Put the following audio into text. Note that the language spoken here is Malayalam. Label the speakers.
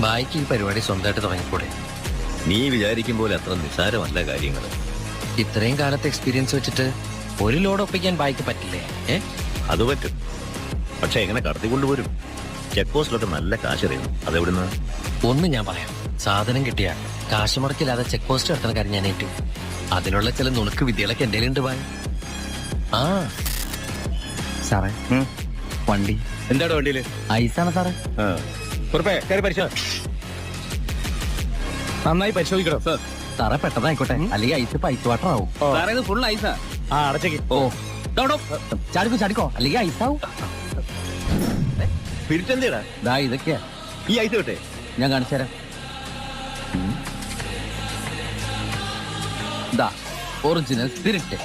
Speaker 1: ബായിക്ക് ഈ പരിപാടി സ്വന്തമായിട്ട് തുടങ്ങിക്കൂടെ?
Speaker 2: നീ വിചാരിക്കും പോലെ അത്ര നിസ്സാരമല്ല കാര്യങ്ങൾ.
Speaker 1: ഇത്രയും കാലത്തെ എക്സ്പീരിയൻസ് വെച്ചിട്ട് ഒരു ലോഡ് ഒപ്പിക്കാൻ ബായിക്ക് പറ്റില്ലേ?
Speaker 2: അത് പറ്റും, പക്ഷെ എങ്ങനെ കടത്തിക്കൊണ്ടുപോരും? ചെക്ക് പോസ്റ്റിലൊക്കെ നല്ല കാശ് അറിയണം. അതെവിടുന്ന്?
Speaker 1: ഒന്ന് ഞാൻ പറയാം, സാധനം കിട്ടിയ കാശ് മുടക്കില്ലാതെ ചെക്ക് പോസ്റ്റ് നടത്തുന്ന കാര്യം ഞാൻ ഏറ്റു. അതിനുള്ള ചില നുണക്ക് വിദ്യകളൊക്കെ എന്റെ ഉണ്ട് ബായ്. ആ
Speaker 3: സാറേ, വണ്ടി
Speaker 2: എന്താണ് വണ്ടിയില്?
Speaker 3: ഐസാണ് സാറേ.
Speaker 4: നന്നായി പരിശോധിക്കണം സാർ.
Speaker 3: സാറേ പെട്ടെന്നായിക്കോട്ടെ, അല്ലെങ്കിൽ ഐസ് പൈപ്പ് വാട്ടർ ആവും.
Speaker 4: സാറേ ഇത് ഫുൾ ഐസാ.
Speaker 2: അടച്ചേക്ക്.
Speaker 3: ഓ ചാടിക്കോ അല്ലെങ്കിൽ ഐസാവും.
Speaker 2: പിരിച്ചെന്തിടാ
Speaker 3: ദാ ഇതൊക്കെയാ
Speaker 2: ഈ ഐസ് കിട്ടെ.
Speaker 3: ഞാൻ കാണിച്ചു തരാം. ദാ ഒറിജിനൽ സ്പിരിറ്റ്.